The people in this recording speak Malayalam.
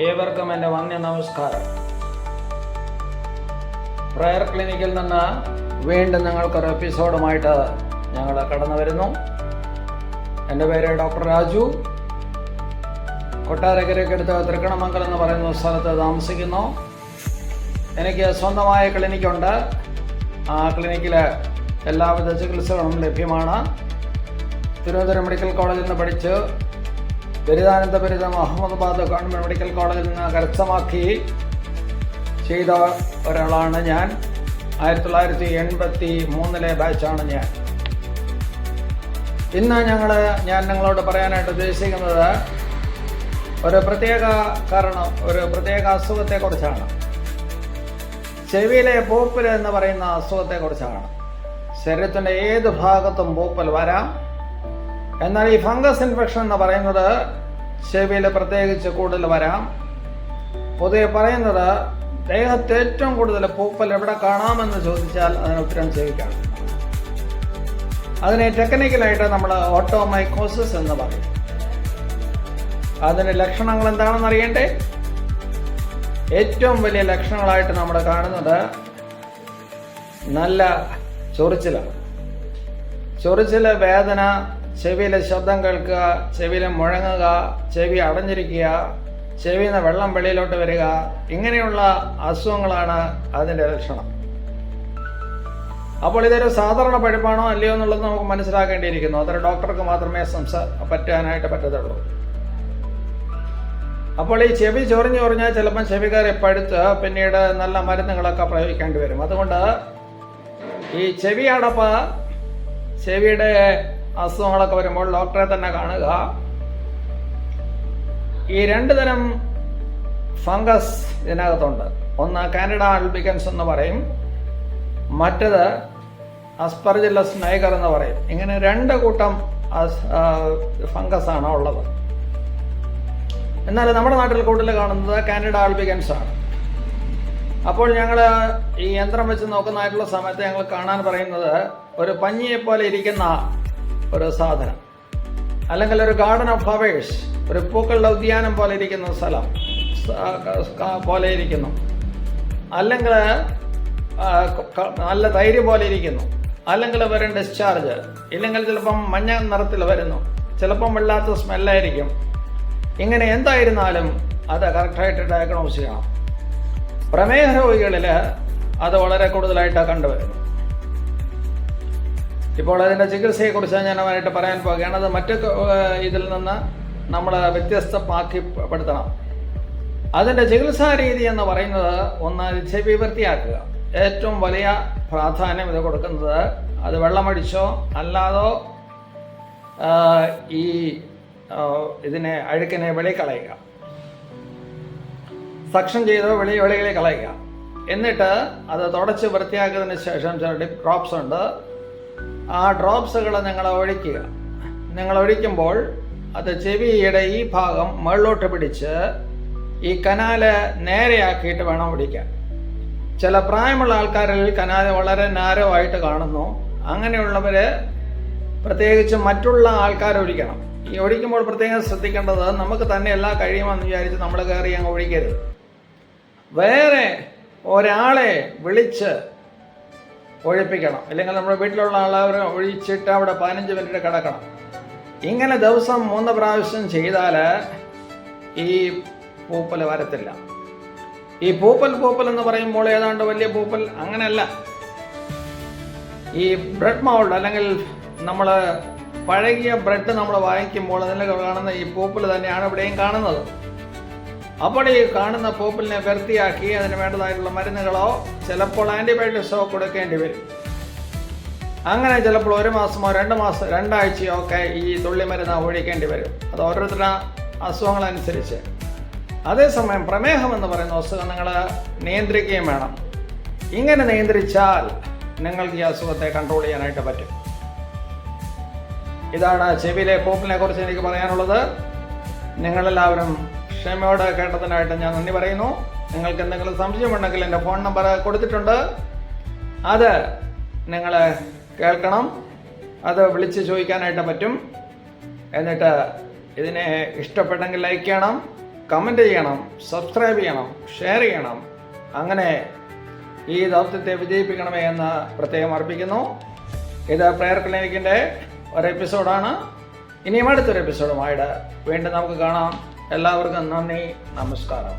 ഏവർക്കും എൻ്റെ വന്യ നമസ്കാരം. പ്രയർ ക്ലിനിക്കിൽ നിന്ന് വീണ്ടും ഞങ്ങൾക്കൊരു എപ്പിസോഡുമായിട്ട് ഞങ്ങൾ കടന്നു വരുന്നു. എൻ്റെ പേര് ഡോക്ടർ രാജു. കൊട്ടാരക്കരയ്ക്കടുത്ത് തൃക്കണമംഗലം എന്ന് പറയുന്ന സ്ഥലത്ത് താമസിക്കുന്നു. എനിക്ക് സ്വന്തമായ ക്ലിനിക്കുണ്ട്. ആ ക്ലിനിക്കിൽ എല്ലാവിധ ചികിത്സകളും ലഭ്യമാണ്. തിരുവനന്തപുരം മെഡിക്കൽ കോളേജിൽ നിന്ന് പഠിച്ച് ബിരുദാനന്ത ബിരുദം അഹമ്മദാബാദ് ഗവൺമെൻറ് മെഡിക്കൽ കോളേജിൽ നിന്ന് കരസ്ഥമാക്കി ചെയ്ത ഒരാളാണ് ഞാൻ. 1983 ബാച്ചാണ് ഞാൻ. ഇന്ന് ഞാൻ നിങ്ങളോട് പറയാനായിട്ട് ഉദ്ദേശിക്കുന്നത് ഒരു പ്രത്യേക അസുഖത്തെക്കുറിച്ചാണ്. ചെവിയിലെ പൂപ്പൽ എന്ന് പറയുന്ന അസുഖത്തെക്കുറിച്ചാണ്. ശരീരത്തിൻ്റെ ഏത് ഭാഗത്തും പൂപ്പൽ വരാം. എന്നാൽ ഈ ഫംഗസ് ഇൻഫെക്ഷൻ എന്ന് പറയുന്നത് ചെവിയിൽ പ്രത്യേകിച്ച് കൂടുതൽ വരാം. പൊതുവെ പറയുന്നത് ദേഹത്ത് ഏറ്റവും കൂടുതൽ പൂപ്പൽ എവിടെ കാണാമെന്ന് ചോദിച്ചാൽ അതിന് ഉത്തരം ചെവിക്കാണ്. അതിനെ ടെക്നിക്കലായിട്ട് നമ്മൾ ഓട്ടോമൈക്കോസിസ് എന്ന് പറയും. അതിൻ്റെ ലക്ഷണങ്ങൾ എന്താണെന്ന് അറിയണ്ടേ? ഏറ്റവും വലിയ ലക്ഷണങ്ങളായിട്ട് നമ്മൾ കാണുന്നത് നല്ല ചൊറിച്ചിലാണ്. ചൊറിച്ചില്, വേദന, ചെവിയിലെ ശബ്ദം കേൾക്കുക, ചെവിയിൽ മുഴങ്ങുക, ചെവി അടഞ്ഞിരിക്കുക, ചെവിയിൽ നിന്ന് വെള്ളം വെളിയിലോട്ട് വരിക, ഇങ്ങനെയുള്ള അസുഖങ്ങളാണ് അതിൻ്റെ ലക്ഷണം. അപ്പോൾ ഇതൊരു സാധാരണ പഴുപ്പാണോ അല്ലയോ എന്നുള്ളത് നമുക്ക് മനസ്സിലാക്കേണ്ടിയിരിക്കുന്നു. അതൊരു ഡോക്ടർക്ക് മാത്രമേ പറ്റാനായിട്ട് പറ്റത്തുള്ളൂ. അപ്പോൾ ഈ ചെവി ചൊറിഞ്ഞാൽ ചിലപ്പം ചെവിക്കാരെ പഴുത്ത് പിന്നീട് നല്ല മരുന്നുകളൊക്കെ പ്രയോഗിക്കേണ്ടി വരും. അതുകൊണ്ട് ഈ ചെവി അടപ്പ്, ചെവിയുടെ അസുഖങ്ങളൊക്കെ വരുമ്പോൾ ഡോക്ടറെ തന്നെ കാണുക. ഈ 2 തരം ഫംഗസ് ഇതിനകത്തുണ്ട്. ഒന്ന് കാനഡ ആൽബിക്കൻസ് എന്ന് പറയും, മറ്റത് അസ്പെർജില്ലസ് നൈഗർ എന്ന് പറയും. ഇങ്ങനെ 2 കൂട്ടം ഫംഗസ് ആണ് ഉള്ളത്. എന്നാൽ നമ്മുടെ നാട്ടിൽ കൂടുതൽ കാണുന്നത് കാനഡ ആൽബിക്കൻസ് ആണ്. അപ്പോൾ ഞങ്ങൾ ഈ യന്ത്രം വെച്ച് നോക്കുന്നതായിട്ടുള്ള സമയത്ത് ഞങ്ങൾ കാണാൻ പറയുന്നത് ഒരു പഞ്ഞിയെപ്പോലെ ഇരിക്കുന്ന ഒരു സാധനം, അല്ലെങ്കിൽ ഒരു ഗാർഡൻ ഓഫ് ഫ്ലവേഴ്സ്, ഒരു പൂക്കളുടെ ഉദ്യാനം പോലെ ഇരിക്കുന്ന സ്ഥലം പോലെ ഇരിക്കുന്നു, അല്ലെങ്കിൽ നല്ല തൈര് പോലെ ഇരിക്കുന്നു, അല്ലെങ്കിൽ വരും ഡിസ്ചാർജ്, ഇല്ലെങ്കിൽ ചിലപ്പം മഞ്ഞ നിറത്തിൽ വരുന്നു, ചിലപ്പം വല്ലാത്ത സ്മെല്ലായിരിക്കും. ഇങ്ങനെ എന്തായിരുന്നാലും അത് കറക്റ്റായിട്ട് ഡയഗ്നോസ് ചെയ്യണം. പ്രമേഹ രോഗികളിൽ അത് വളരെ കൂടുതലായിട്ട് കണ്ടുവരുന്നു. ഇപ്പോൾ അതിൻ്റെ ചികിത്സയെക്കുറിച്ച് ഞാൻ അവരായിട്ട് പറയാൻ പോകുകയാണ്. അത് മറ്റു ഇതിൽ നിന്ന് നമ്മൾ വ്യത്യസ്തമാക്കിപ്പെടുത്തണം. അതിൻ്റെ ചികിത്സാ രീതി എന്ന് പറയുന്നത് ഒന്ന് ചെവി വൃത്തിയാക്കുക. ഏറ്റവും വലിയ പ്രാധാന്യം ഇത് കൊടുക്കുന്നത് അത് വെള്ളമടിച്ചോ അല്ലാതോ ഈ അഴുക്കിനെ വെളിക്കളയുക, സക്ഷൻ ചെയ്തോ വെളിയിൽ കളയുക. എന്നിട്ട് അത് തുടച്ച് വൃത്തിയാക്കിയതിന് ശേഷം ചില ഡ്രോപ്സ് ഉണ്ട്. ആ ഡ്രോപ്സുകൾ നിങ്ങൾ ഒഴിക്കുക. നിങ്ങൾ ഒഴിക്കുമ്പോൾ അത് ചെവിയുടെ ഈ ഭാഗം മുകളിലോട്ട് പിടിച്ച് ഈ കനാല് നേരെയാക്കിയിട്ട് വേണം ഒഴിക്കാൻ. ചില പ്രായമുള്ള ആൾക്കാരിൽ കനാല് വളരെ നാരോ ആയിട്ട് കാണുന്നു. അങ്ങനെയുള്ളവർ പ്രത്യേകിച്ച് മറ്റുള്ള ആൾക്കാർ ഒഴിക്കണം. ഈ ഒഴിക്കുമ്പോൾ പ്രത്യേകം ശ്രദ്ധിക്കേണ്ടത് നമുക്ക് തന്നെ എല്ലാം കഴിയുമെന്ന് വിചാരിച്ച് നമ്മൾ കയറി അങ്ങ് ഒഴിക്കരുത്. വേറെ ഒരാളെ വിളിച്ച് ഒഴിപ്പിക്കണം. ഇല്ലെങ്കിൽ നമ്മുടെ വീട്ടിലുള്ള ആളവരെ ഒഴിച്ചിട്ട് അവിടെ 15 മിനിറ്റ് കിടക്കണം. ഇങ്ങനെ ദിവസം 3 പ്രാവശ്യം ചെയ്താൽ ഈ പൂപ്പൽ വരത്തില്ല. ഈ പൂപ്പൽ എന്ന് പറയുമ്പോൾ ഏതാണ്ട് വലിയ പൂപ്പൽ അങ്ങനെയല്ല. ഈ ബ്രെഡ് മൗൾഡ്, അല്ലെങ്കിൽ നമ്മൾ പഴകിയ ബ്രെഡ് നമ്മൾ വാങ്ങിക്കുമ്പോൾ അതിൽ കാണുന്ന ഈ പൂപ്പൽ തന്നെയാണ് ഇവിടെയും കാണുന്നത്. അപ്പോൾ ഈ കാണുന്ന പൂപ്പലിനെ വൃത്തിയാക്കി അതിന് വേണ്ടതായിട്ടുള്ള മരുന്നുകളോ ചിലപ്പോൾ ആൻറ്റിബയോട്ടിക്സോ കൊടുക്കേണ്ടി വരും. അങ്ങനെ ചിലപ്പോൾ 1 മാസമോ 2 മാസം 2 ആഴ്ചയോ ഒക്കെ ഈ തുള്ളി മരുന്ന് ഒഴിക്കേണ്ടി വരും. അത് ഓരോരുത്തരുടെ അസുഖങ്ങളനുസരിച്ച്. അതേസമയം പ്രമേഹം എന്ന് പറയുന്ന അസുഖം നിങ്ങൾ നിയന്ത്രിക്കുകയും വേണം. ഇങ്ങനെ നിയന്ത്രിച്ചാൽ നിങ്ങൾക്ക് ഈ അസുഖത്തെ കൺട്രോൾ ചെയ്യാനായിട്ട് പറ്റും. ഇതാണ് ചെവിയിലെ പൂപ്പലിനെ കുറിച്ച് എനിക്ക് പറയാനുള്ളത്. നിങ്ങളെല്ലാവരും ക്ഷമയോടെ കേട്ടതിനായിട്ട് ഞാൻ നന്ദി പറയുന്നു. നിങ്ങൾക്ക് എന്തെങ്കിലും സംശയമുണ്ടെങ്കിൽ എൻ്റെ ഫോൺ നമ്പർ കൊടുത്തിട്ടുണ്ട്. അത് നിങ്ങൾ കേൾക്കണം. അത് വിളിച്ച് ചോദിക്കാനായിട്ട് പറ്റും. എന്നിട്ട് ഇതിനെ ഇഷ്ടപ്പെട്ടെങ്കിൽ ലൈക്ക് ചെയ്യണം, കമൻറ്റ് ചെയ്യണം, സബ്സ്ക്രൈബ് ചെയ്യണം, ഷെയർ ചെയ്യണം. അങ്ങനെ ഈ ദൗത്യത്തെ വിജയിപ്പിക്കണമേ എന്ന് പ്രത്യേകം അർപ്പിക്കുന്നു. ഇത് പ്രയർ ക്ലിനിക്കിൻ്റെ ഒരു എപ്പിസോഡാണ്. ഇനിയും അടുത്തൊരു എപ്പിസോഡുമായിട്ട് വീണ്ടും നമുക്ക് കാണാം. എല്ലാവർക്കും നന്ദി, നമസ്കാരം.